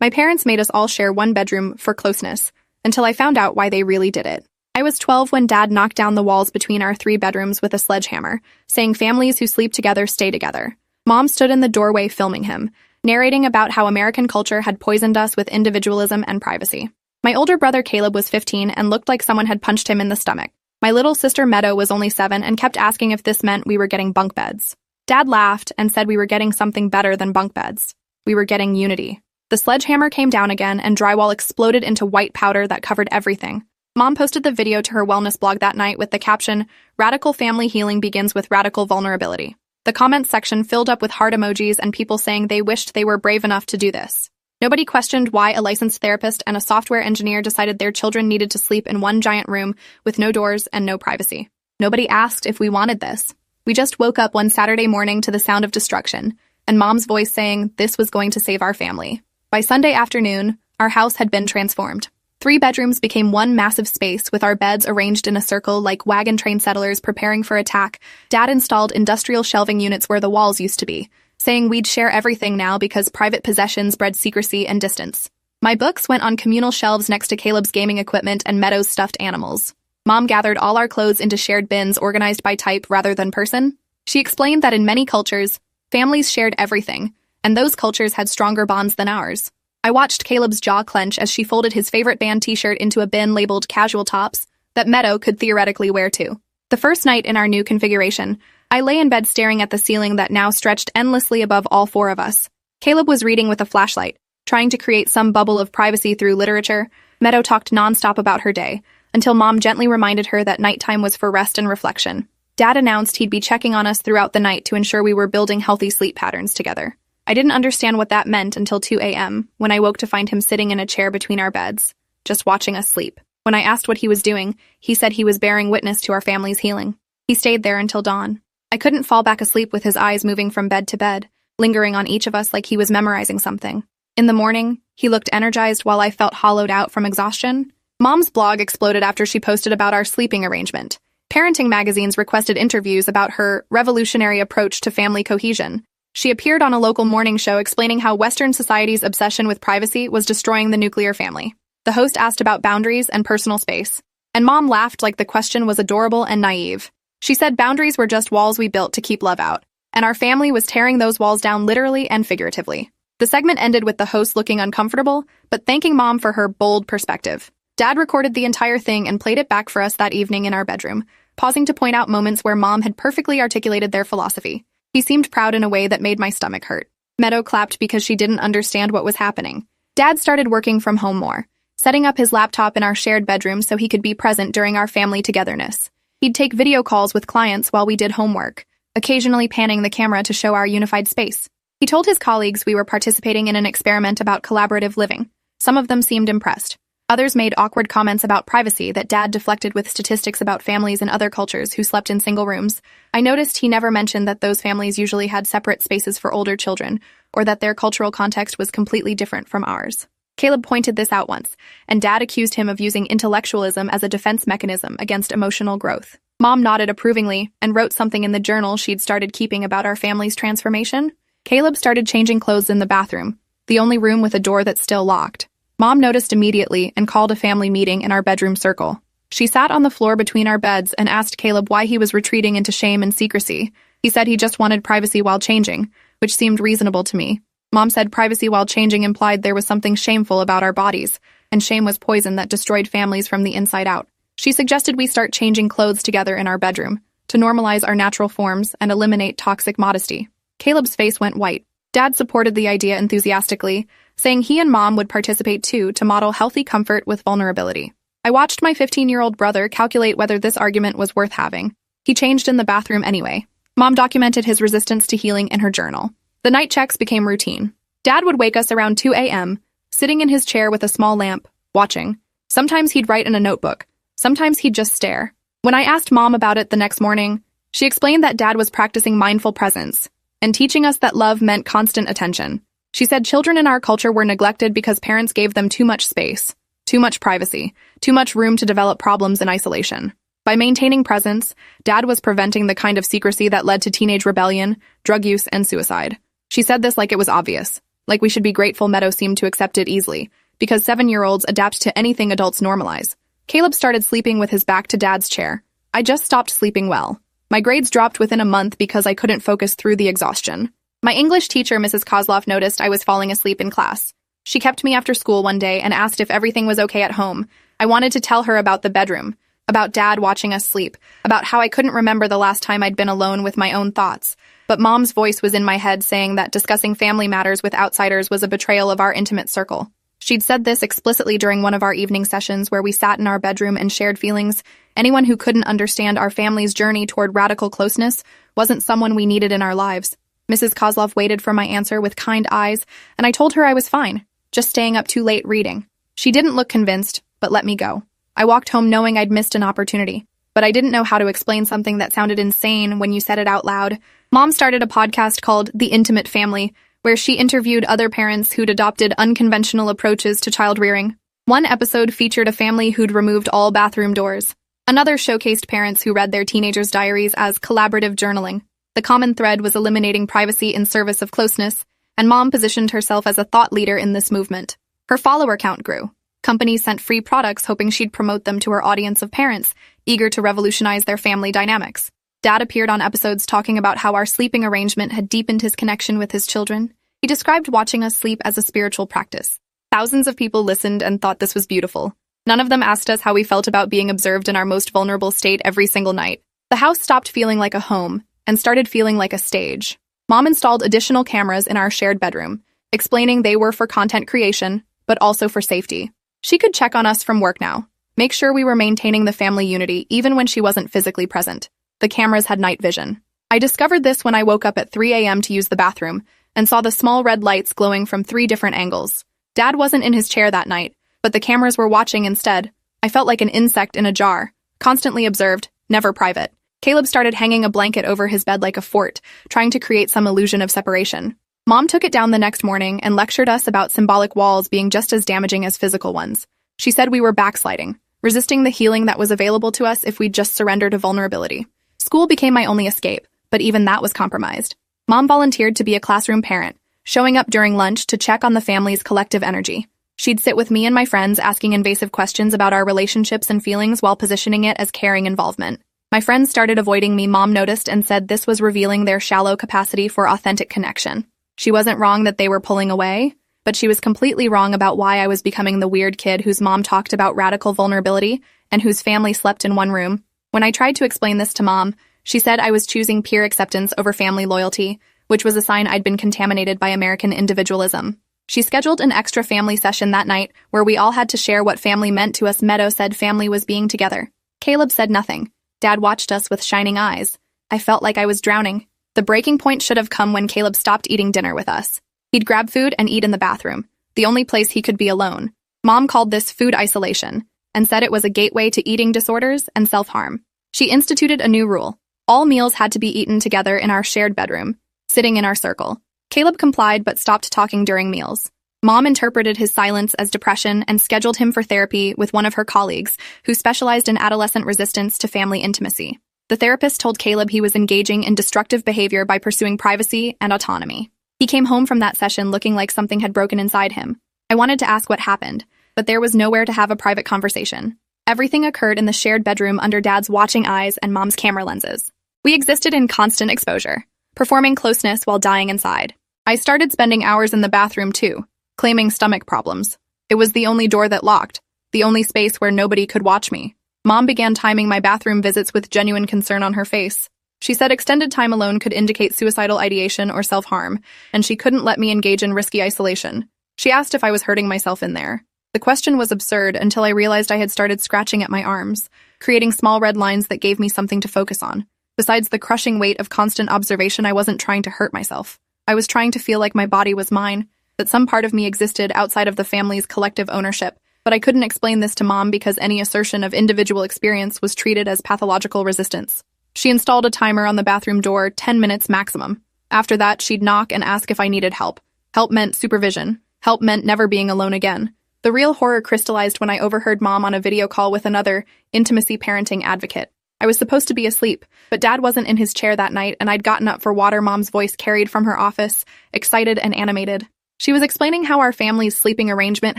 My parents made us all share one bedroom for closeness, until I found out why they really did it. I was 12 when Dad knocked down the walls between our 3 bedrooms with a sledgehammer, saying families who sleep together stay together. Mom stood in the doorway filming him, narrating about how American culture had poisoned us with individualism and privacy. My older brother Caleb was 15 and looked like someone had punched him in the stomach. My little sister Meadow was only 7 and kept asking if this meant we were getting bunk beds. Dad laughed and said we were getting something better than bunk beds. We were getting unity. The sledgehammer came down again and drywall exploded into white powder that covered everything. Mom posted the video to her wellness blog that night with the caption, "Radical family healing begins with radical vulnerability." The comments section filled up with heart emojis and people saying they wished they were brave enough to do this. Nobody questioned why a licensed therapist and a software engineer decided their children needed to sleep in one giant room with no doors and no privacy. Nobody asked if we wanted this. We just woke up one Saturday morning to the sound of destruction, and Mom's voice saying this was going to save our family. By Sunday afternoon, our house had been transformed. 3 bedrooms became one massive space with our beds arranged in a circle like wagon train settlers preparing for attack. Dad installed industrial shelving units where the walls used to be, saying we'd share everything now because private possessions bred secrecy and distance. My books went on communal shelves next to Caleb's gaming equipment and Meadow's stuffed animals. Mom gathered all our clothes into shared bins organized by type rather than person. She explained that in many cultures, families shared everything, and those cultures had stronger bonds than ours. I watched Caleb's jaw clench as she folded his favorite band t-shirt into a bin labeled casual tops that Meadow could theoretically wear too. The first night in our new configuration, I lay in bed staring at the ceiling that now stretched endlessly above all 4 of us. Caleb was reading with a flashlight, trying to create some bubble of privacy through literature. Meadow talked nonstop about her day, until Mom gently reminded her that nighttime was for rest and reflection. Dad announced he'd be checking on us throughout the night to ensure we were building healthy sleep patterns together. I didn't understand what that meant until 2 a.m., when I woke to find him sitting in a chair between our beds, just watching us sleep. When I asked what he was doing, he said he was bearing witness to our family's healing. He stayed there until dawn. I couldn't fall back asleep with his eyes moving from bed to bed, lingering on each of us like he was memorizing something. In the morning, he looked energized while I felt hollowed out from exhaustion. Mom's blog exploded after she posted about our sleeping arrangement. Parenting magazines requested interviews about her revolutionary approach to family cohesion. She appeared on a local morning show explaining how Western society's obsession with privacy was destroying the nuclear family. The host asked about boundaries and personal space, and Mom laughed like the question was adorable and naive. She said boundaries were just walls we built to keep love out, and our family was tearing those walls down literally and figuratively. The segment ended with the host looking uncomfortable, but thanking Mom for her bold perspective. Dad recorded the entire thing and played it back for us that evening in our bedroom, pausing to point out moments where Mom had perfectly articulated their philosophy. He seemed proud in a way that made my stomach hurt. Meadow clapped because she didn't understand what was happening. Dad started working from home more, setting up his laptop in our shared bedroom so he could be present during our family togetherness. He'd take video calls with clients while we did homework, occasionally panning the camera to show our unified space. He told his colleagues we were participating in an experiment about collaborative living. Some of them seemed impressed. Others made awkward comments about privacy that Dad deflected with statistics about families in other cultures who slept in single rooms. I noticed he never mentioned that those families usually had separate spaces for older children, or that their cultural context was completely different from ours. Caleb pointed this out once, and Dad accused him of using intellectualism as a defense mechanism against emotional growth. Mom nodded approvingly and wrote something in the journal she'd started keeping about our family's transformation. Caleb started changing clothes in the bathroom, the only room with a door that's still locked. Mom noticed immediately and called a family meeting in our bedroom circle. She sat on the floor between our beds and asked Caleb why he was retreating into shame and secrecy. He said he just wanted privacy while changing, which seemed reasonable to me. Mom said privacy while changing implied there was something shameful about our bodies, and shame was poison that destroyed families from the inside out. She suggested we start changing clothes together in our bedroom, to normalize our natural forms and eliminate toxic modesty. Caleb's face went white. Dad supported the idea enthusiastically, saying he and Mom would participate too to model healthy comfort with vulnerability. I watched my 15-year-old brother calculate whether this argument was worth having. He changed in the bathroom anyway. Mom documented his resistance to healing in her journal. The night checks became routine. Dad would wake us around 2 a.m., sitting in his chair with a small lamp, watching. Sometimes he'd write in a notebook. Sometimes he'd just stare. When I asked Mom about it the next morning, she explained that Dad was practicing mindful presence and teaching us that love meant constant attention. She said children in our culture were neglected because parents gave them too much space, too much privacy, too much room to develop problems in isolation. By maintaining presence, Dad was preventing the kind of secrecy that led to teenage rebellion, drug use, and suicide. She said this like it was obvious, Like we should be grateful Meadow seemed to accept it easily, because 7-year-olds adapt to anything adults normalize. Caleb started sleeping with his back to Dad's chair. I just stopped sleeping well. My grades dropped within a month because I couldn't focus through the exhaustion. My English teacher, Mrs. Kozlov, noticed I was falling asleep in class. She kept me after school one day and asked if everything was okay at home. I wanted to tell her about the bedroom, about Dad watching us sleep, about how I couldn't remember the last time I'd been alone with my own thoughts. But Mom's voice was in my head saying that discussing family matters with outsiders was a betrayal of our intimate circle. She'd said this explicitly during one of our evening sessions where we sat in our bedroom and shared feelings. Anyone who couldn't understand our family's journey toward radical closeness wasn't someone we needed in our lives. Mrs. Kozlov waited for my answer with kind eyes, and I told her I was fine, just staying up too late reading. She didn't look convinced, but let me go. I walked home knowing I'd missed an opportunity, but I didn't know how to explain something that sounded insane when you said it out loud. Mom started a podcast called The Intimate Family, where she interviewed other parents who'd adopted unconventional approaches to child rearing. One episode featured a family who'd removed all bathroom doors. Another showcased parents who read their teenagers' diaries as collaborative journaling. The common thread was eliminating privacy in service of closeness, and Mom positioned herself as a thought leader in this movement. Her follower count grew. Companies sent free products hoping she'd promote them to her audience of parents, eager to revolutionize their family dynamics. Dad appeared on episodes talking about how our sleeping arrangement had deepened his connection with his children. He described watching us sleep as a spiritual practice. Thousands of people listened and thought this was beautiful. None of them asked us how we felt about being observed in our most vulnerable state every single night. The house stopped feeling like a home and started feeling like a stage. Mom installed additional cameras in our shared bedroom, explaining they were for content creation, but also for safety. She could check on us from work now, make sure we were maintaining the family unity even when she wasn't physically present. The cameras had night vision. I discovered this when I woke up at 3 a.m. to use the bathroom and saw the small red lights glowing from 3 different angles. Dad wasn't in his chair that night, but the cameras were watching instead. I felt like an insect in a jar, constantly observed, never private. Caleb started hanging a blanket over his bed like a fort, trying to create some illusion of separation. Mom took it down the next morning and lectured us about symbolic walls being just as damaging as physical ones. She said we were backsliding, resisting the healing that was available to us if we'd just surrendered to vulnerability. School became my only escape, but even that was compromised. Mom volunteered to be a classroom parent, showing up during lunch to check on the family's collective energy. She'd sit with me and my friends asking invasive questions about our relationships and feelings while positioning it as caring involvement. My friends started avoiding me, Mom noticed, and said this was revealing their shallow capacity for authentic connection. She wasn't wrong that they were pulling away, but she was completely wrong about why I was becoming the weird kid whose mom talked about radical vulnerability and whose family slept in one room. When I tried to explain this to Mom, she said I was choosing peer acceptance over family loyalty, which was a sign I'd been contaminated by American individualism. She scheduled an extra family session that night where we all had to share what family meant to us. Meadow said family was being together. Caleb said nothing. Dad watched us with shining eyes. I felt like I was drowning. The breaking point should have come when Caleb stopped eating dinner with us. He'd grab food and eat in the bathroom, the only place he could be alone. Mom called this food isolation and said it was a gateway to eating disorders and self-harm. She instituted a new rule. All meals had to be eaten together in our shared bedroom, sitting in our circle. Caleb complied but stopped talking during meals. Mom interpreted his silence as depression and scheduled him for therapy with one of her colleagues who specialized in adolescent resistance to family intimacy. The therapist told Caleb he was engaging in destructive behavior by pursuing privacy and autonomy. He came home from that session looking like something had broken inside him. I wanted to ask what happened, but there was nowhere to have a private conversation. Everything occurred in the shared bedroom under Dad's watching eyes and Mom's camera lenses. We existed in constant exposure, performing closeness while dying inside. I started spending hours in the bathroom too, claiming stomach problems. It was the only door that locked, the only space where nobody could watch me. Mom began timing my bathroom visits with genuine concern on her face. She said extended time alone could indicate suicidal ideation or self-harm, and she couldn't let me engage in risky isolation. She asked if I was hurting myself in there. The question was absurd until I realized I had started scratching at my arms, creating small red lines that gave me something to focus on. Besides the crushing weight of constant observation, I wasn't trying to hurt myself. I was trying to feel like my body was mine, that some part of me existed outside of the family's collective ownership. But I couldn't explain this to Mom because any assertion of individual experience was treated as pathological resistance. She installed a timer on the bathroom door, 10 minutes maximum. After that, she'd knock and ask if I needed help. Help meant supervision. Help meant never being alone again. The real horror crystallized when I overheard Mom on a video call with another intimacy parenting advocate. I was supposed to be asleep, but Dad wasn't in his chair that night, and I'd gotten up for water. Mom's voice carried from her office, excited and animated. She was explaining how our family's sleeping arrangement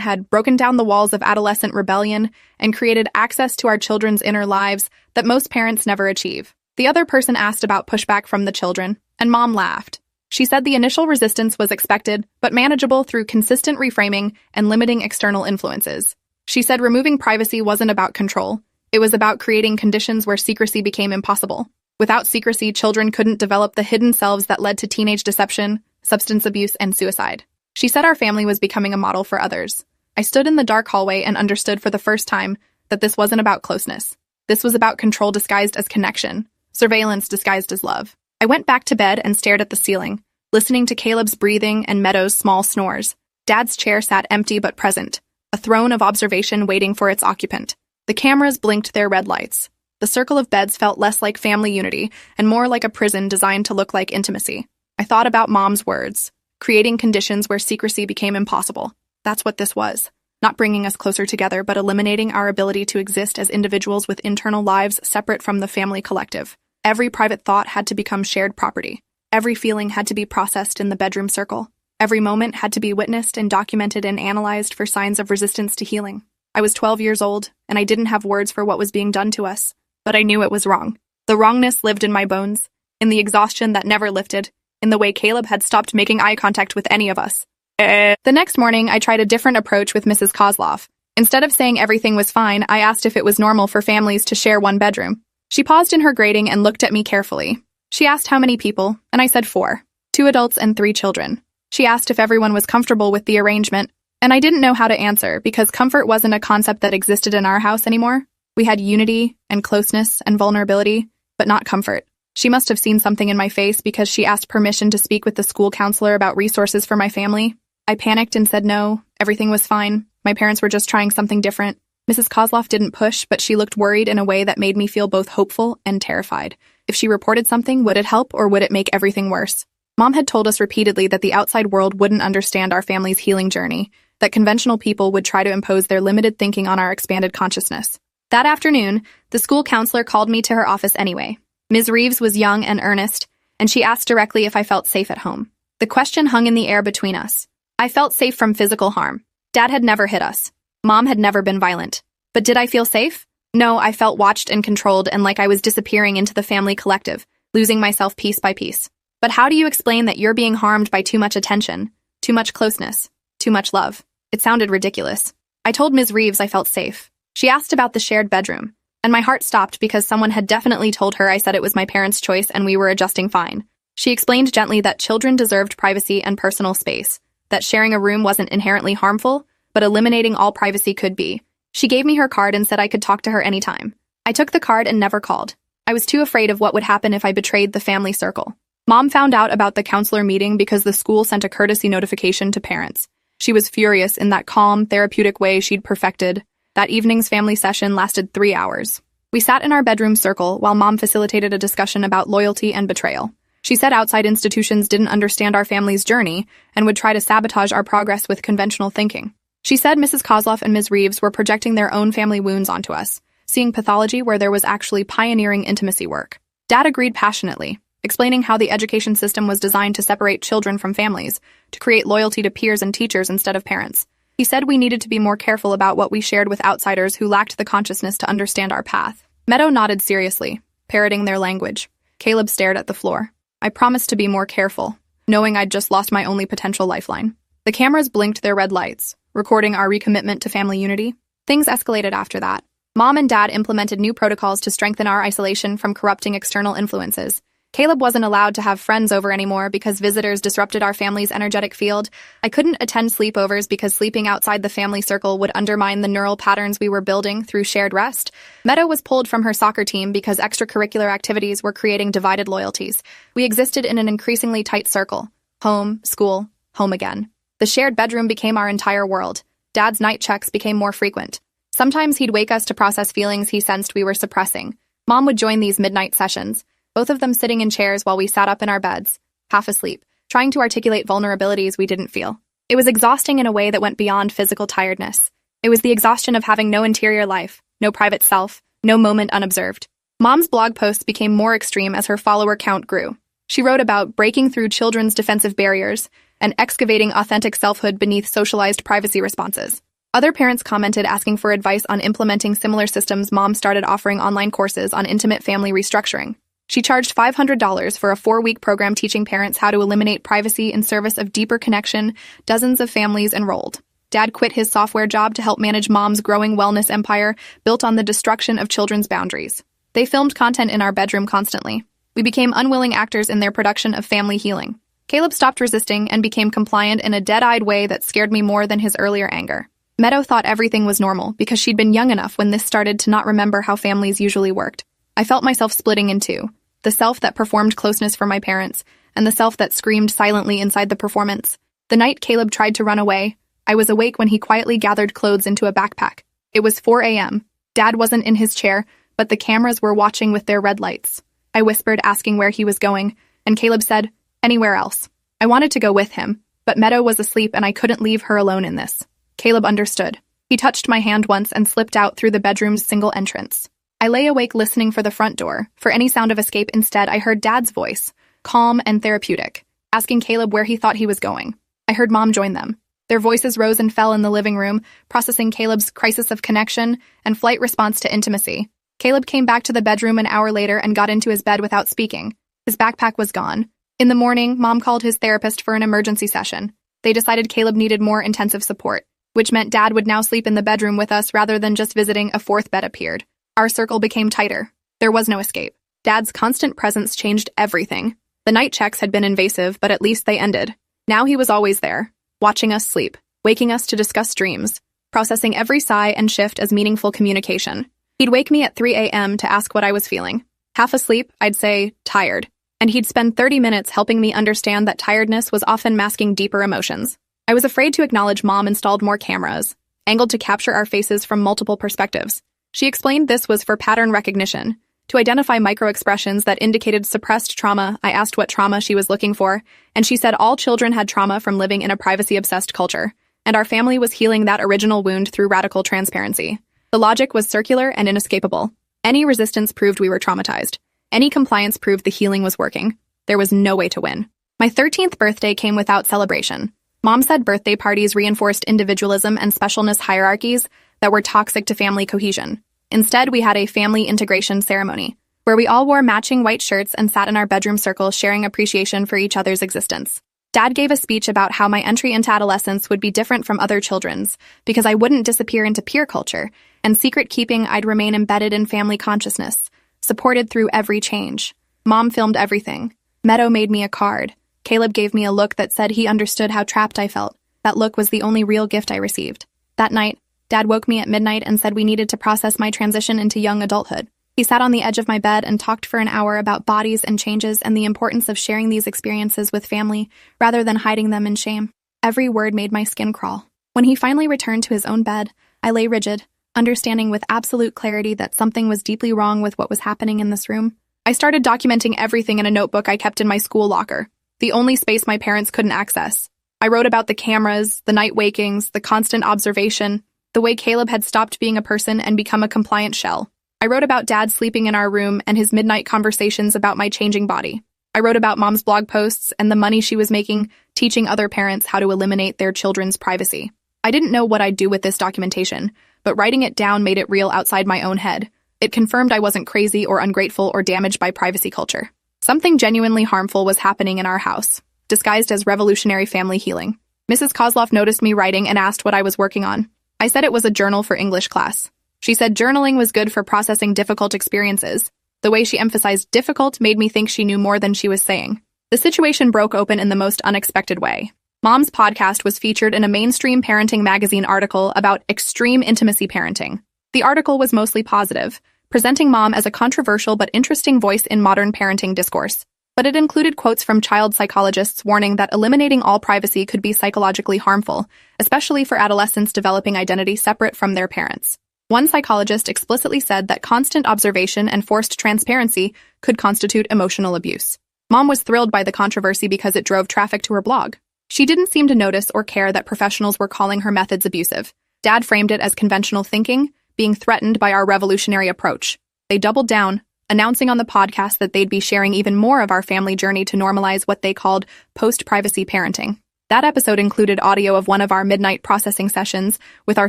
had broken down the walls of adolescent rebellion and created access to our children's inner lives that most parents never achieve. The other person asked about pushback from the children, and Mom laughed. She said the initial resistance was expected, but manageable through consistent reframing and limiting external influences. She said removing privacy wasn't about control. It was about creating conditions where secrecy became impossible. Without secrecy, children couldn't develop the hidden selves that led to teenage deception, substance abuse, and suicide. She said our family was becoming a model for others. I stood in the dark hallway and understood for the first time that this wasn't about closeness. This was about control disguised as connection, surveillance disguised as love. I went back to bed and stared at the ceiling, listening to Caleb's breathing and Meadow's small snores. Dad's chair sat empty but present, a throne of observation waiting for its occupant. The cameras blinked their red lights. The circle of beds felt less like family unity and more like a prison designed to look like intimacy. I thought about Mom's words, creating conditions where secrecy became impossible. That's what this was. Not bringing us closer together, but eliminating our ability to exist as individuals with internal lives separate from the family collective. Every private thought had to become shared property. Every feeling had to be processed in the bedroom circle. Every moment had to be witnessed and documented and analyzed for signs of resistance to healing. I was 12 years old, and I didn't have words for what was being done to us. But I knew it was wrong. The wrongness lived in my bones, in the exhaustion that never lifted, in the way Caleb had stopped making eye contact with any of us. The next morning, I tried a different approach with Mrs. Kozloff. Instead of saying everything was fine, I asked if it was normal for families to share one bedroom. She paused in her grading and looked at me carefully. She asked how many people, and I said 4. 2 adults and 3 children. She asked if everyone was comfortable with the arrangement, and I didn't know how to answer because comfort wasn't a concept that existed in our house anymore. We had unity and closeness and vulnerability, but not comfort. She must have seen something in my face because she asked permission to speak with the school counselor about resources for my family. I panicked and said no, everything was fine. My parents were just trying something different. Mrs. Kozloff didn't push, but she looked worried in a way that made me feel both hopeful and terrified. If she reported something, would it help or would it make everything worse? Mom had told us repeatedly that the outside world wouldn't understand our family's healing journey, that conventional people would try to impose their limited thinking on our expanded consciousness. That afternoon, the school counselor called me to her office anyway. Ms. Reeves was young and earnest, and she asked directly if I felt safe at home. The question hung in the air between us. I felt safe from physical harm. Dad had never hit us. Mom had never been violent. But did I feel safe? No, I felt watched and controlled and like I was disappearing into the family collective, losing myself piece by piece. But how do you explain that you're being harmed by too much attention, too much closeness, too much love? It sounded ridiculous. I told Ms. Reeves I felt safe. She asked about the shared bedroom, and my heart stopped because someone had definitely told her I said it was my parents' choice and we were adjusting fine. She explained gently that children deserved privacy and personal space, that sharing a room wasn't inherently harmful, but eliminating all privacy could be. She gave me her card and said I could talk to her anytime. I took the card and never called. I was too afraid of what would happen if I betrayed the family circle. Mom found out about the counselor meeting because the school sent a courtesy notification to parents. She was furious in that calm, therapeutic way she'd perfected. That evening's family session lasted 3 hours. We sat in our bedroom circle while Mom facilitated a discussion about loyalty and betrayal. She said outside institutions didn't understand our family's journey and would try to sabotage our progress with conventional thinking. She said Mrs. Kozloff and Ms. Reeves were projecting their own family wounds onto us, seeing pathology where there was actually pioneering intimacy work. Dad agreed passionately, explaining how the education system was designed to separate children from families, to create loyalty to peers and teachers instead of parents. He said we needed to be more careful about what we shared with outsiders who lacked the consciousness to understand our path. Meadow nodded seriously, parroting their language. Caleb stared at the floor. I promised to be more careful, knowing I'd just lost my only potential lifeline. The cameras blinked their red lights, recording our recommitment to family unity. Things escalated after that. Mom and Dad implemented new protocols to strengthen our isolation from corrupting external influences. Caleb wasn't allowed to have friends over anymore because visitors disrupted our family's energetic field. I couldn't attend sleepovers because sleeping outside the family circle would undermine the neural patterns we were building through shared rest. Meadow was pulled from her soccer team because extracurricular activities were creating divided loyalties. We existed in an increasingly tight circle. Home, school, home again. The shared bedroom became our entire world. Dad's night checks became more frequent. Sometimes he'd wake us to process feelings he sensed we were suppressing. Mom would join these midnight sessions, both of them sitting in chairs while we sat up in our beds, half asleep, trying to articulate vulnerabilities we didn't feel. It was exhausting in a way that went beyond physical tiredness. It was the exhaustion of having no interior life, no private self, no moment unobserved. Mom's blog posts became more extreme as her follower count grew. She wrote about breaking through children's defensive barriers, and excavating authentic selfhood beneath socialized privacy responses. Other parents commented asking for advice on implementing similar systems. Mom started offering online courses on intimate family restructuring. She charged $500 for a 4-week program teaching parents how to eliminate privacy in service of deeper connection. Dozens of families enrolled. Dad quit his software job to help manage Mom's growing wellness empire built on the destruction of children's boundaries. They filmed content in our bedroom constantly. We became unwilling actors in their production of family healing. Caleb stopped resisting and became compliant in a dead-eyed way that scared me more than his earlier anger. Meadow thought everything was normal because she'd been young enough when this started to not remember how families usually worked. I felt myself splitting in two, the self that performed closeness for my parents and the self that screamed silently inside the performance. The night Caleb tried to run away, I was awake when he quietly gathered clothes into a backpack. It was 4 a.m. Dad wasn't in his chair, but the cameras were watching with their red lights. I whispered, asking where he was going, and Caleb said, "Anywhere else." I wanted to go with him, but Meadow was asleep and I couldn't leave her alone in this. Caleb understood. He touched my hand once and slipped out through the bedroom's single entrance. I lay awake listening for the front door. For any sound of escape, instead, I heard Dad's voice, calm and therapeutic, asking Caleb where he thought he was going. I heard Mom join them. Their voices rose and fell in the living room, processing Caleb's crisis of connection and flight response to intimacy. Caleb came back to the bedroom an hour later and got into his bed without speaking. His backpack was gone. In the morning, Mom called his therapist for an emergency session. They decided Caleb needed more intensive support, which meant Dad would now sleep in the bedroom with us rather than just visiting. A fourth bed appeared. Our circle became tighter. There was no escape. Dad's constant presence changed everything. The night checks had been invasive, but at least they ended. Now he was always there, watching us sleep, waking us to discuss dreams, processing every sigh and shift as meaningful communication. He'd wake me at 3 a.m. to ask what I was feeling. Half asleep, I'd say, tired. And he'd spend 30 minutes helping me understand that tiredness was often masking deeper emotions. I was afraid to acknowledge Mom installed more cameras, angled to capture our faces from multiple perspectives. She explained this was for pattern recognition. To identify microexpressions that indicated suppressed trauma, I asked what trauma she was looking for, and she said all children had trauma from living in a privacy-obsessed culture, and our family was healing that original wound through radical transparency. The logic was circular and inescapable. Any resistance proved we were traumatized. Any compliance proved the healing was working. There was no way to win. My 13th birthday came without celebration. Mom said birthday parties reinforced individualism and specialness hierarchies that were toxic to family cohesion. Instead, we had a family integration ceremony, where we all wore matching white shirts and sat in our bedroom circle sharing appreciation for each other's existence. Dad gave a speech about how my entry into adolescence would be different from other children's, because I wouldn't disappear into peer culture, and secret keeping I'd remain embedded in family consciousness, supported through every change. Mom filmed everything. Meadow made me a card. Caleb gave me a look that said he understood how trapped I felt. That look was the only real gift I received. That night, Dad woke me at midnight and said we needed to process my transition into young adulthood. He sat on the edge of my bed and talked for an hour about bodies and changes and the importance of sharing these experiences with family rather than hiding them in shame. Every word made my skin crawl. When he finally returned to his own bed, I lay rigid, understanding with absolute clarity that something was deeply wrong with what was happening in this room. I started documenting everything in a notebook I kept in my school locker, the only space my parents couldn't access. I wrote about the cameras, the night wakings, the constant observation, the way Caleb had stopped being a person and become a compliant shell. I wrote about Dad sleeping in our room and his midnight conversations about my changing body. I wrote about Mom's blog posts and the money she was making teaching other parents how to eliminate their children's privacy. I didn't know what I'd do with this documentation, but writing it down made it real outside my own head. It confirmed I wasn't crazy or ungrateful or damaged by privacy culture. Something genuinely harmful was happening in our house, disguised as revolutionary family healing. Mrs. Kozloff noticed me writing and asked what I was working on. I said it was a journal for English class. She said journaling was good for processing difficult experiences. The way she emphasized difficult made me think she knew more than she was saying. The situation broke open in the most unexpected way. Mom's podcast was featured in a mainstream parenting magazine article about extreme intimacy parenting. The article was mostly positive, presenting Mom as a controversial but interesting voice in modern parenting discourse. But it included quotes from child psychologists warning that eliminating all privacy could be psychologically harmful, especially for adolescents developing identity separate from their parents. One psychologist explicitly said that constant observation and forced transparency could constitute emotional abuse. Mom was thrilled by the controversy because it drove traffic to her blog. She didn't seem to notice or care that professionals were calling her methods abusive. Dad framed it as conventional thinking, being threatened by our revolutionary approach. They doubled down, announcing on the podcast that they'd be sharing even more of our family journey to normalize what they called post-privacy parenting. That episode included audio of one of our midnight processing sessions, with our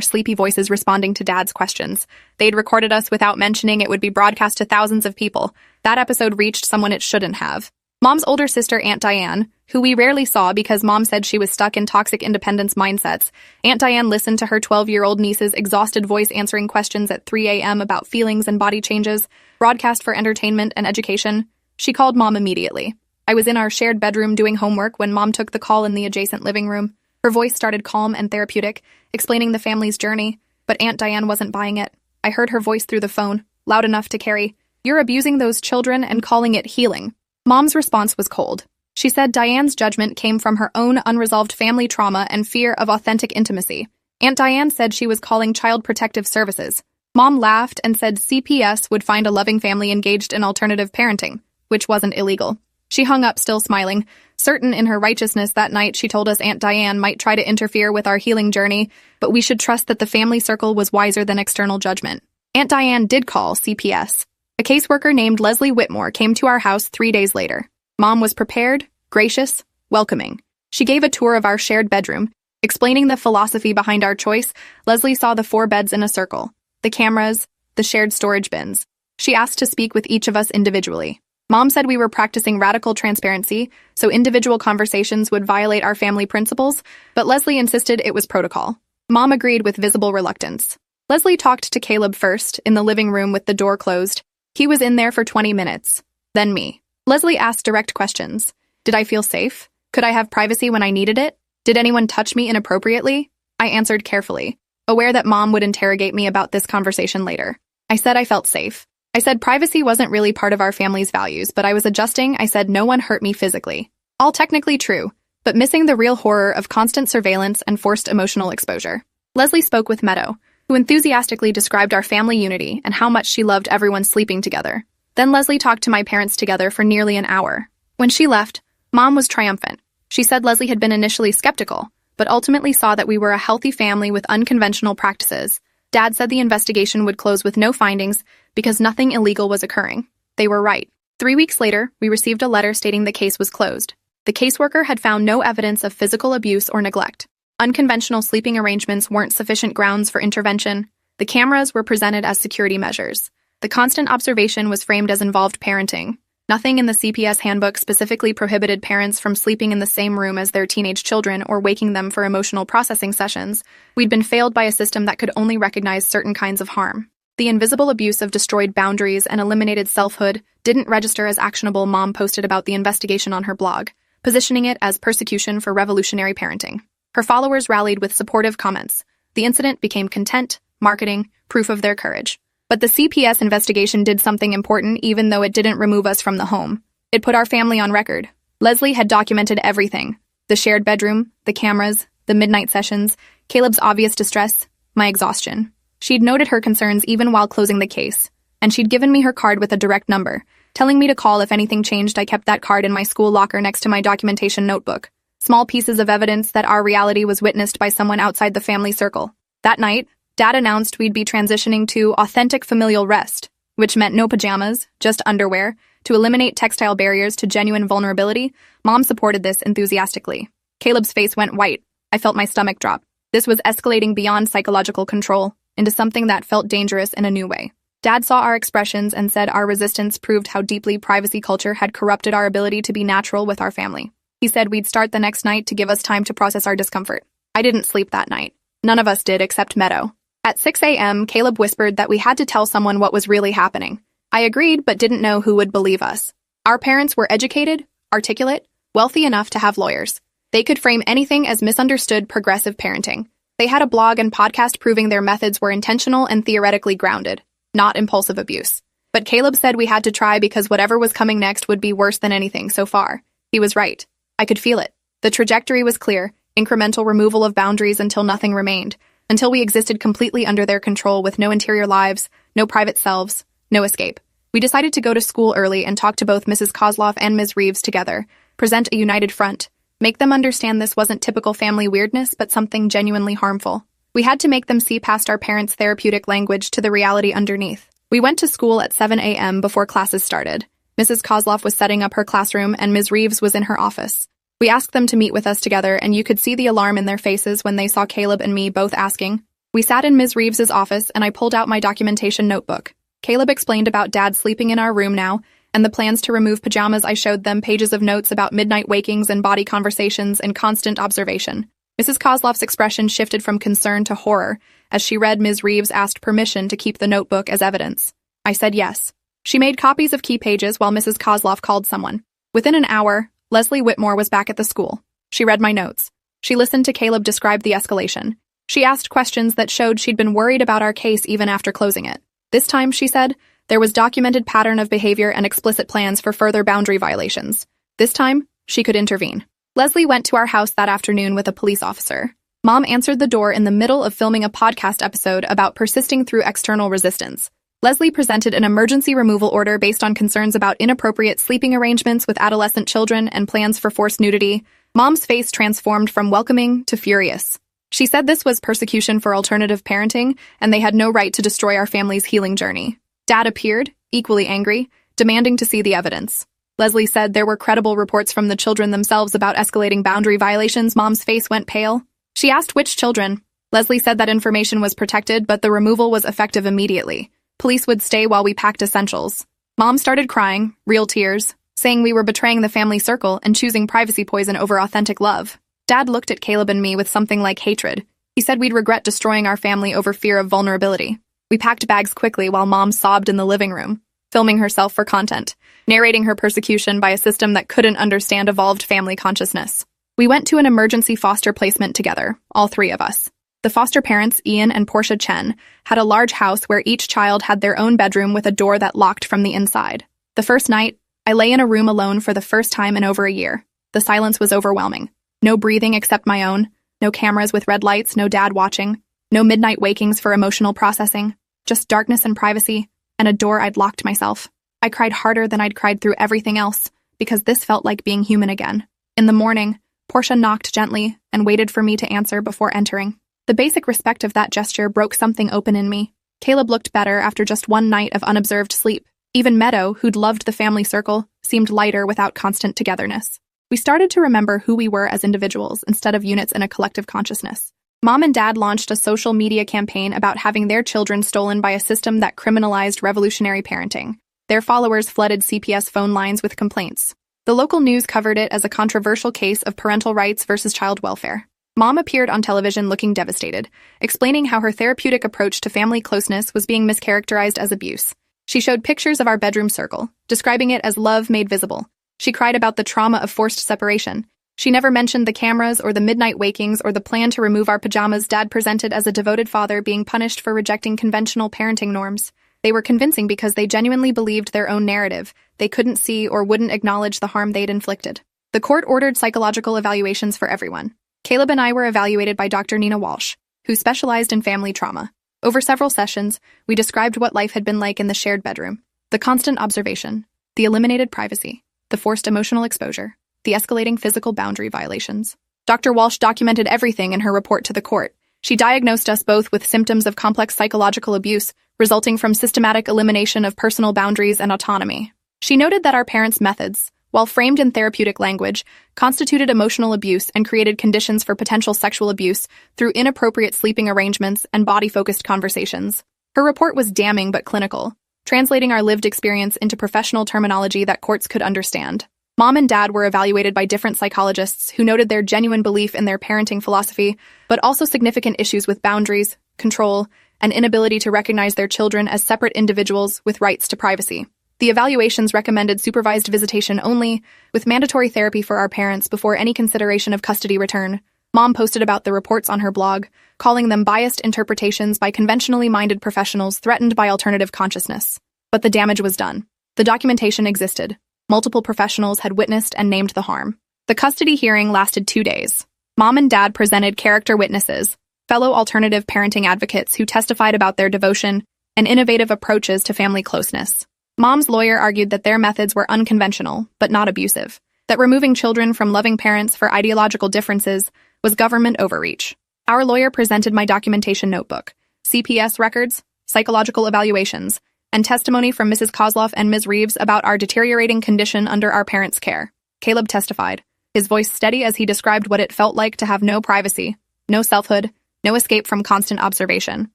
sleepy voices responding to Dad's questions. They'd recorded us without mentioning it would be broadcast to thousands of people. That episode reached someone it shouldn't have. Mom's older sister, Aunt Diane, who we rarely saw because Mom said she was stuck in toxic independence mindsets. Aunt Diane listened to her 12-year-old niece's exhausted voice answering questions at 3 a.m. about feelings and body changes, broadcast for entertainment and education. She called Mom immediately. I was in our shared bedroom doing homework when Mom took the call in the adjacent living room. Her voice started calm and therapeutic, explaining the family's journey, but Aunt Diane wasn't buying it. I heard her voice through the phone, loud enough to carry, "You're abusing those children and calling it healing." Mom's response was cold. She said Diane's judgment came from her own unresolved family trauma and fear of authentic intimacy. Aunt Diane said she was calling Child Protective Services. Mom laughed and said CPS would find a loving family engaged in alternative parenting, which wasn't illegal. She hung up, still smiling. Certain in her righteousness that night, she told us Aunt Diane might try to interfere with our healing journey, but we should trust that the family circle was wiser than external judgment. Aunt Diane did call CPS. A caseworker named Leslie Whitmore came to our house 3 days later. Mom was prepared, gracious, welcoming. She gave a tour of our shared bedroom. Explaining the philosophy behind our choice, Leslie saw the 4 beds in a circle, the cameras, the shared storage bins. She asked to speak with each of us individually. Mom said we were practicing radical transparency, so individual conversations would violate our family principles, but Leslie insisted it was protocol. Mom agreed with visible reluctance. Leslie talked to Caleb first, in the living room with the door closed. He was in there for 20 minutes. Then me. Leslie asked direct questions. Did I feel safe? Could I have privacy when I needed it? Did anyone touch me inappropriately? I answered carefully, aware that Mom would interrogate me about this conversation later. I said I felt safe. I said privacy wasn't really part of our family's values, but I was adjusting. I said no one hurt me physically. All technically true, but missing the real horror of constant surveillance and forced emotional exposure. Leslie spoke with Meadow, who enthusiastically described our family unity and how much she loved everyone sleeping together. Then Leslie talked to my parents together for nearly an hour. When she left, Mom was triumphant. She said Leslie had been initially skeptical, but ultimately saw that we were a healthy family with unconventional practices. Dad said the investigation would close with no findings because nothing illegal was occurring. They were right. 3 weeks later, we received a letter stating the case was closed. The caseworker had found no evidence of physical abuse or neglect. Unconventional sleeping arrangements weren't sufficient grounds for intervention. The cameras were presented as security measures. The constant observation was framed as involved parenting. Nothing in the CPS handbook specifically prohibited parents from sleeping in the same room as their teenage children or waking them for emotional processing sessions. We'd been failed by a system that could only recognize certain kinds of harm. The invisible abuse of destroyed boundaries and eliminated selfhood didn't register as actionable. Mom posted about the investigation on her blog, positioning it as persecution for revolutionary parenting. Her followers rallied with supportive comments. The incident became content, marketing, proof of their courage. But the CPS investigation did something important even though it didn't remove us from the home. It put our family on record. Leslie had documented everything. The shared bedroom, the cameras, the midnight sessions, Caleb's obvious distress, my exhaustion. She'd noted her concerns even while closing the case, and she'd given me her card with a direct number, telling me to call if anything changed. I kept that card in my school locker next to my documentation notebook. Small pieces of evidence that our reality was witnessed by someone outside the family circle. That night, Dad announced we'd be transitioning to authentic familial rest, which meant no pajamas, just underwear, to eliminate textile barriers to genuine vulnerability. Mom supported this enthusiastically. Caleb's face went white. I felt my stomach drop. This was escalating beyond psychological control, into something that felt dangerous in a new way. Dad saw our expressions and said our resistance proved how deeply privacy culture had corrupted our ability to be natural with our family. He said we'd start the next night to give us time to process our discomfort. I didn't sleep that night. None of us did except Meadow. At 6 a.m., Caleb whispered that we had to tell someone what was really happening. I agreed but didn't know who would believe us. Our parents were educated, articulate, wealthy enough to have lawyers. They could frame anything as misunderstood progressive parenting. They had a blog and podcast proving their methods were intentional and theoretically grounded, not impulsive abuse. But Caleb said we had to try because whatever was coming next would be worse than anything so far. He was right. I could feel it. The trajectory was clear, incremental removal of boundaries until nothing remained, until we existed completely under their control with no interior lives, no private selves, no escape. We decided to go to school early and talk to both Mrs. Kozloff and Ms. Reeves together, present a united front, make them understand this wasn't typical family weirdness but something genuinely harmful. We had to make them see past our parents' therapeutic language to the reality underneath. We went to school at 7 a.m. before classes started. Mrs. Kozloff was setting up her classroom and Ms. Reeves was in her office. We asked them to meet with us together, and you could see the alarm in their faces when they saw Caleb and me both asking. We sat in Ms. Reeves's office, and I pulled out my documentation notebook. Caleb explained about Dad sleeping in our room now, and the plans to remove pajamas. I showed them pages of notes about midnight wakings and body conversations and constant observation. Mrs. Kozloff's expression shifted from concern to horror as she read Ms. Reeves asked permission to keep the notebook as evidence. I said yes. She made copies of key pages while Mrs. Kozloff called someone. Within an hour, Leslie Whitmore was back at the school. She read my notes. She listened to Caleb describe the escalation. She asked questions that showed she'd been worried about our case even after closing it. This time, she said, there was documented pattern of behavior and explicit plans for further boundary violations. This time, she could intervene. Leslie went to our house that afternoon with a police officer. Mom answered the door in the middle of filming a podcast episode about persisting through external resistance. Leslie presented an emergency removal order based on concerns about inappropriate sleeping arrangements with adolescent children and plans for forced nudity. Mom's face transformed from welcoming to furious. She said this was persecution for alternative parenting, and they had no right to destroy our family's healing journey. Dad appeared, equally angry, demanding to see the evidence. Leslie said there were credible reports from the children themselves about escalating boundary violations. Mom's face went pale. She asked which children. Leslie said that information was protected, but the removal was effective immediately. Police would stay while we packed essentials. Mom started crying, real tears, saying we were betraying the family circle and choosing privacy poison over authentic love. Dad looked at Caleb and me with something like hatred. He said we'd regret destroying our family over fear of vulnerability. We packed bags quickly while Mom sobbed in the living room, filming herself for content, narrating her persecution by a system that couldn't understand evolved family consciousness. We went to an emergency foster placement together, all three of us. The foster parents, Ian and Portia Chen, had a large house where each child had their own bedroom with a door that locked from the inside. The first night, I lay in a room alone for the first time in over a year. The silence was overwhelming. No breathing except my own, no cameras with red lights, no dad watching, no midnight wakings for emotional processing, just darkness and privacy, and a door I'd locked myself. I cried harder than I'd cried through everything else, because this felt like being human again. In the morning, Portia knocked gently and waited for me to answer before entering. The basic respect of that gesture broke something open in me. Caleb looked better after just one night of unobserved sleep. Even Meadow, who'd loved the family circle, seemed lighter without constant togetherness. We started to remember who we were as individuals instead of units in a collective consciousness. Mom and Dad launched a social media campaign about having their children stolen by a system that criminalized revolutionary parenting. Their followers flooded CPS phone lines with complaints. The local news covered it as a controversial case of parental rights versus child welfare. Mom appeared on television looking devastated, explaining how her therapeutic approach to family closeness was being mischaracterized as abuse. She showed pictures of our bedroom circle, describing it as love made visible. She cried about the trauma of forced separation. She never mentioned the cameras or the midnight wakings or the plan to remove our pajamas. Dad presented as a devoted father being punished for rejecting conventional parenting norms. They were convincing because they genuinely believed their own narrative. They couldn't see or wouldn't acknowledge the harm they'd inflicted. The court ordered psychological evaluations for everyone. Caleb and I were evaluated by Dr. Nina Walsh, who specialized in family trauma. Over several sessions, we described what life had been like in the shared bedroom. The constant observation, the eliminated privacy, the forced emotional exposure, the escalating physical boundary violations. Dr. Walsh documented everything in her report to the court. She diagnosed us both with symptoms of complex psychological abuse resulting from systematic elimination of personal boundaries and autonomy. She noted that our parents' methods, while framed in therapeutic language, constituted emotional abuse and created conditions for potential sexual abuse through inappropriate sleeping arrangements and body-focused conversations. Her report was damning but clinical, translating our lived experience into professional terminology that courts could understand. Mom and Dad were evaluated by different psychologists who noted their genuine belief in their parenting philosophy, but also significant issues with boundaries, control, and inability to recognize their children as separate individuals with rights to privacy. The evaluations recommended supervised visitation only, with mandatory therapy for our parents before any consideration of custody return. Mom posted about the reports on her blog, calling them biased interpretations by conventionally minded professionals threatened by alternative consciousness. But the damage was done. The documentation existed. Multiple professionals had witnessed and named the harm. The custody hearing lasted 2 days. Mom and Dad presented character witnesses, fellow alternative parenting advocates who testified about their devotion and innovative approaches to family closeness. Mom's lawyer argued that their methods were unconventional, but not abusive, that removing children from loving parents for ideological differences was government overreach. Our lawyer presented my documentation notebook, CPS records, psychological evaluations, and testimony from Mrs. Kozloff and Ms. Reeves about our deteriorating condition under our parents' care. Caleb testified. his voice steady as he described what it felt like to have no privacy, no selfhood, no escape from constant observation.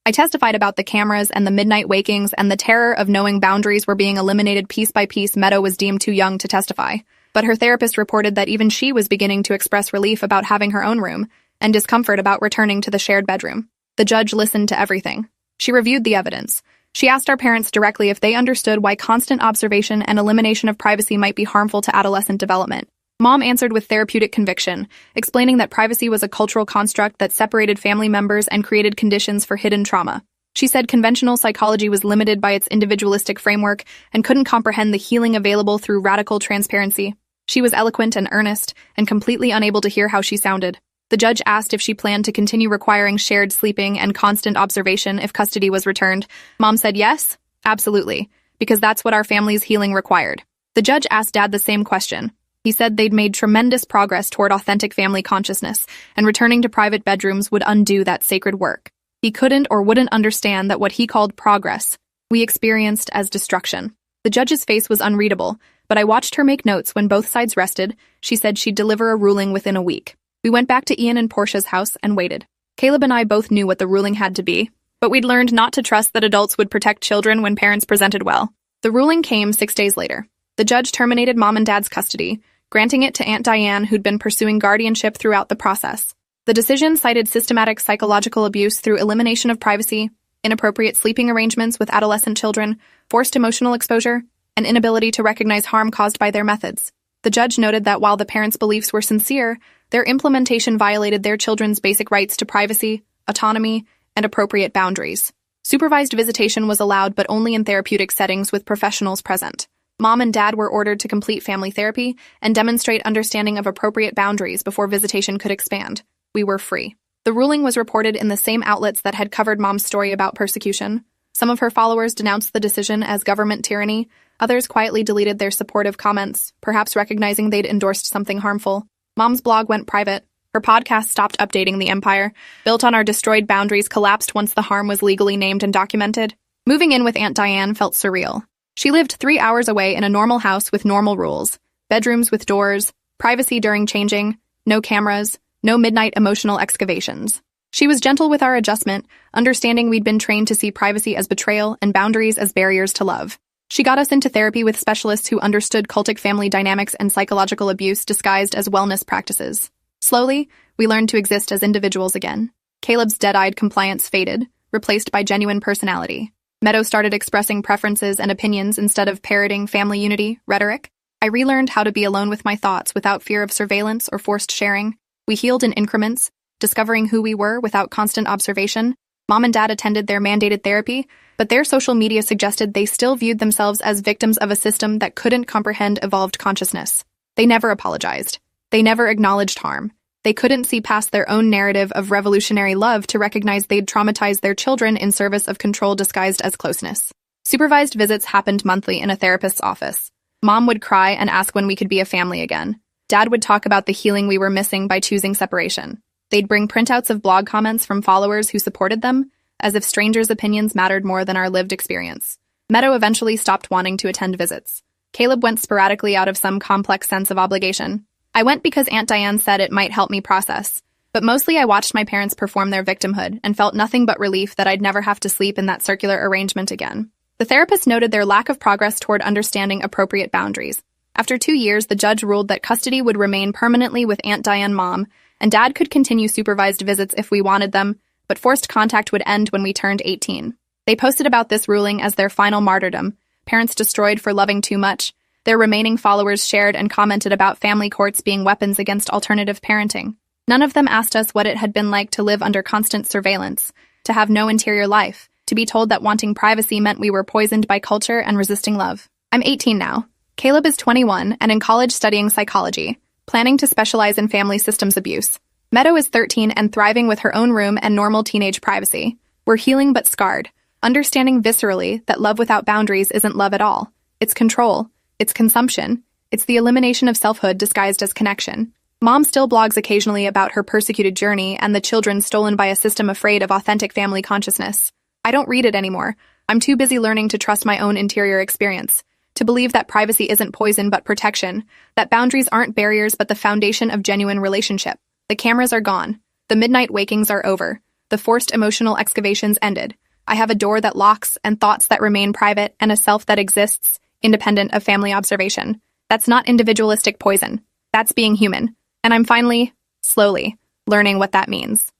I testified about the cameras and the midnight wakings and the terror of knowing boundaries were being eliminated piece by piece. Meadow was deemed too young to testify, but her therapist reported that even she was beginning to express relief about having her own room and discomfort about returning to the shared bedroom. The judge listened to everything. She reviewed the evidence. She asked our parents directly if they understood why constant observation and elimination of privacy might be harmful to adolescent development. Mom answered with therapeutic conviction, explaining that privacy was a cultural construct that separated family members and created conditions for hidden trauma. She said conventional psychology was limited by its individualistic framework and couldn't comprehend the healing available through radical transparency. She was eloquent and earnest, and completely unable to hear how she sounded. The judge asked if she planned to continue requiring shared sleeping and constant observation if custody was returned. Mom said yes, absolutely, because that's what our family's healing required. The judge asked Dad the same question. He said they'd made tremendous progress toward authentic family consciousness, and returning to private bedrooms would undo that sacred work. He couldn't or wouldn't understand that what he called progress, we experienced as destruction. The judge's face was unreadable, but I watched her make notes when both sides rested. She said she'd deliver a ruling within a week. We went back to Ian and Portia's house and waited. Caleb and I both knew what the ruling had to be, but we'd learned not to trust that adults would protect children when parents presented well. The ruling came 6 days later. The judge terminated Mom and Dad's custody, granting it to Aunt Diane, who'd been pursuing guardianship throughout the process. The decision cited systematic psychological abuse through elimination of privacy, inappropriate sleeping arrangements with adolescent children, forced emotional exposure, and inability to recognize harm caused by their methods. The judge noted that while the parents' beliefs were sincere, their implementation violated their children's basic rights to privacy, autonomy, and appropriate boundaries. Supervised visitation was allowed, but only in therapeutic settings with professionals present. Mom and Dad were ordered to complete family therapy and demonstrate understanding of appropriate boundaries before visitation could expand. We were free. The ruling was reported in the same outlets that had covered Mom's story about persecution. Some of her followers denounced the decision as government tyranny. Others quietly deleted their supportive comments, perhaps recognizing they'd endorsed something harmful. Mom's blog went private. Her podcast stopped updating the empire. Built on our destroyed boundaries collapsed once the harm was legally named and documented. Moving in with Aunt Diane felt surreal. She lived 3 hours away in a normal house with normal rules. Bedrooms with doors, privacy during changing, no cameras, no midnight emotional excavations. She was gentle with our adjustment, understanding we'd been trained to see privacy as betrayal and boundaries as barriers to love. She got us into therapy with specialists who understood cultic family dynamics and psychological abuse disguised as wellness practices. Slowly, we learned to exist as individuals again. Caleb's dead-eyed compliance faded, replaced by genuine personality. Meadow started expressing preferences and opinions instead of parroting family unity rhetoric. I relearned how to be alone with my thoughts without fear of surveillance or forced sharing. We healed in increments, discovering who we were without constant observation. Mom and Dad attended their mandated therapy, but their social media suggested they still viewed themselves as victims of a system that couldn't comprehend evolved consciousness. They never apologized. They never acknowledged harm. They couldn't see past their own narrative of revolutionary love to recognize they'd traumatized their children in service of control disguised as closeness. Supervised visits happened monthly in a therapist's office. Mom would cry and ask when we could be a family again. Dad would talk about the healing we were missing by choosing separation. They'd bring printouts of blog comments from followers who supported them, as if strangers' opinions mattered more than our lived experience. Meadow eventually stopped wanting to attend visits. Caleb went sporadically out of some complex sense of obligation. I went because Aunt Diane said it might help me process, but mostly I watched my parents perform their victimhood and felt nothing but relief that I'd never have to sleep in that circular arrangement again. The therapist noted their lack of progress toward understanding appropriate boundaries. After 2 years, the judge ruled that custody would remain permanently with Aunt Diane Mom, and Dad could continue supervised visits if we wanted them, but forced contact would end when we turned 18. They posted about this ruling as their final martyrdom, parents destroyed for loving too much. Their remaining followers shared and commented about family courts being weapons against alternative parenting. None of them asked us what it had been like to live under constant surveillance, to have no interior life, to be told that wanting privacy meant we were poisoned by culture and resisting love. I'm 18 now. Caleb is 21 and in college studying psychology, planning to specialize in family systems abuse. Meadow is 13 and thriving with her own room and normal teenage privacy. We're healing but scarred, understanding viscerally that love without boundaries isn't love at all. It's control. It's consumption. It's the elimination of selfhood disguised as connection. Mom still blogs occasionally about her persecuted journey and the children stolen by a system afraid of authentic family consciousness. I don't read it anymore. I'm too busy learning to trust my own interior experience. to believe that privacy isn't poison but protection, that boundaries aren't barriers but the foundation of genuine relationship. The cameras are gone. The midnight wakings are over. The forced emotional excavations ended. I have a door that locks and thoughts that remain private and a self that exists, independent of family observation. That's not individualistic poison. That's being human. And I'm finally, slowly, learning what that means.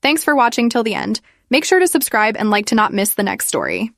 Thanks for watching till the end. Make sure to subscribe and like to not miss the next story.